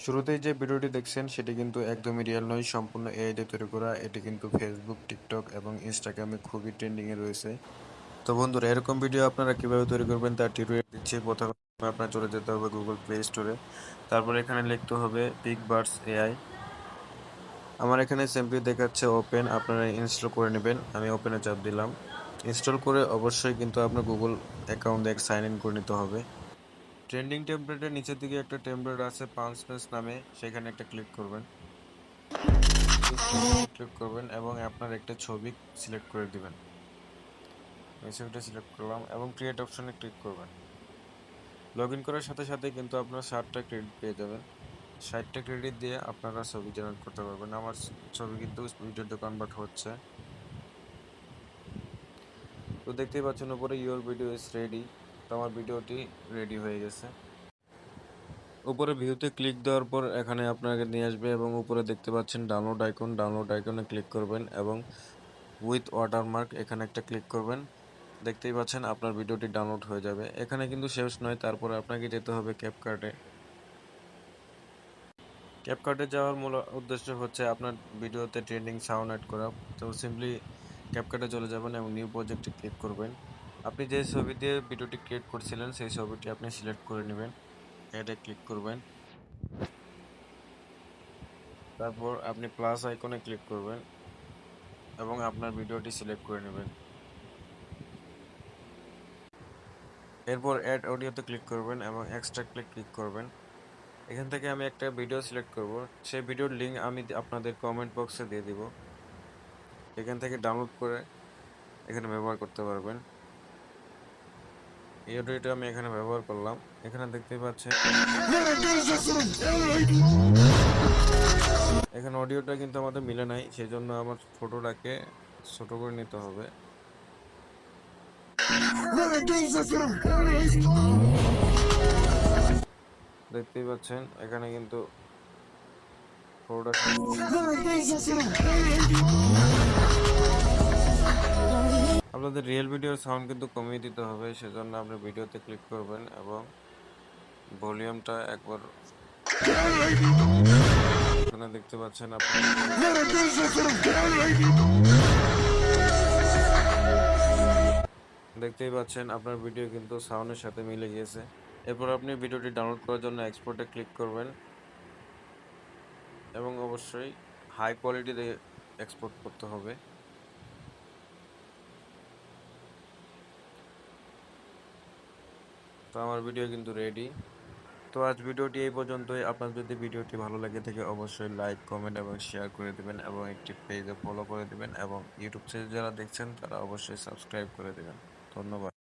শুরুতেই যে ভিডিওটি দেখছেন সেটি কিন্তু একদমই রিয়েল নয়, সম্পূর্ণ এআই দিয়ে তৈরি করা। এটি কিন্তু ফেসবুক, টিকটক এবং ইনস্টাগ্রামে খুবই ট্রেন্ডিংয়ে রয়েছে। তো বন্ধুরা, এরকম ভিডিও আপনারা কিভাবে তৈরি করবেন তার টিউটোরিয়াল দিচ্ছি। প্রথমে আপনার চলে যেতে হবে গুগল প্লে স্টোরে। তারপর এখানে লিখতে হবে পিকবার্ডস এআই। আমার এখানে সিম্পলি দেখাচ্ছে ওপেন, আপনারা ইনস্টল করে নেবেন। আমি ওপেনে চাপ দিলাম। ইনস্টল করে অবশ্যই কিন্তু আপনার গুগল অ্যাকাউন্ট দিয়ে সাইন ইন করে নিতে হবে। ট্রেন্ডিং টেমপ্লেটের নিচের দিকে একটা টেমপ্লেট আছে পাঁচ পেজ নামে, সেখানে একটা ক্লিক করবেন। ক্লিক করবেন এবং আপনার একটা ছবি সিলেক্ট করে দিবেন। এই ছবিটা সিলেক্ট করলাম এবং ক্রিয়েট অপশনে ক্লিক করবেন। লগ ইন করার সাথে সাথে কিন্তু আপনার 60টা ক্রেডিট পেয়ে যাবেন। 60টা ক্রেডিট দিয়ে আপনারা ছবি জেনারেট করতে পারবেন। আমার ছবি কিন্তু ভিডিওতে কনভার্ট হচ্ছে। তো দেখতেই পাচ্ছেন উপরে ইওর ভিডিও ইজ রেডি। তো আমার ভিডিওটি রেডি হয়ে গেছে। উপরে ভিউতে ক্লিক দেওয়ার পর এখানে আপনাকে নিয়ে আসবে এবং উপরে দেখতে পাচ্ছেন ডাউনলোড আইকন। ডাউনলোড আইকনে ক্লিক করবেন এবং উইথ ওয়াটারমার্ক এখানে একটা ক্লিক করবেন। দেখতেই পাচ্ছেন আপনার ভিডিওটি ডাউনলোড হয়ে যাবে। এখানে কিন্তু শেষ নয়, তারপরে আপনাকে যেতে হবে ক্যাপকাটে। ক্যাপকাটে যাওয়ার মূল উদ্দেশ্য হচ্ছে আপনার ভিডিওতে ট্রেন্ডিং সাউন্ড অ্যাড করা। তো সিম্পলি ক্যাপকাটে চলে যাবেন এবং নিউ প্রজেক্টে ক্লিক করবেন। আপনি যে ছবি দিয়ে ভিডিওটি ক্রিয়েট করছিলেন সেই ছবিটি আপনি সিলেক্ট করে নেবেন। এতে ক্লিক করবেন। তারপর আপনি প্লাস আইকনে ক্লিক করবেন এবং আপনার ভিডিওটি সিলেক্ট করে নেবেন। এরপর অ্যাড অডিওতে ক্লিক করবেন এবং এক্সট্রাক্টে ক্লিক করবেন। এখান থেকে আমি একটা ভিডিও সিলেক্ট করব। সেই ভিডিওর লিঙ্ক আমি আপনাদের কমেন্ট বক্সে দিয়ে দিব। এখান থেকে ডাউনলোড করে এখানে ব্যবহার করতে পারবেন। এই অডিওটা আমি এখানে ব্যবহার করলাম। এখানে দেখতে পাচ্ছেন এখানে অডিওটা কিন্তু আমাদের মিলে নাই, সেজন্য আমার ফটোটাকে ছোট করে নিতে হবে। দেখতেই পাচ্ছেন এখানে কিন্তু আপনাদের রিয়েল ভিডিওর সাউন্ড কিন্তু কমিয়ে দিতে হবে, সেজন্য আপনি ভিডিওতে ক্লিক করবেন এবং ভলিউমটা একবার এখানে দেখতে পাচ্ছেন আপনি দেখতেই পাচ্ছেন আপনার ভিডিও কিন্তু সাউন্ডের সাথে মিলে গিয়েছে। এরপর আপনি ভিডিওটি ডাউনলোড করার জন্য এক্সপোর্টে ক্লিক করবেন এবং অবশ্যই হাই কোয়ালিটিতে এক্সপোর্ট করতে হবে। তো আমার ভিডিও কিন্তু রেডি। তো আজ ভিডিওটি এই পর্যন্তই। আপনার যদি ভিডিওটি ভালো লাগে থাকে অবশ্যই লাইক, কমেন্ট এবং শেয়ার করে দিবেন এবং একটি পেজে ফলো করে দিবেন এবং ইউটিউব চ্যানেল যারা দেখছেন তারা অবশ্যই সাবস্ক্রাইব করে দিবেন। ধন্যবাদ।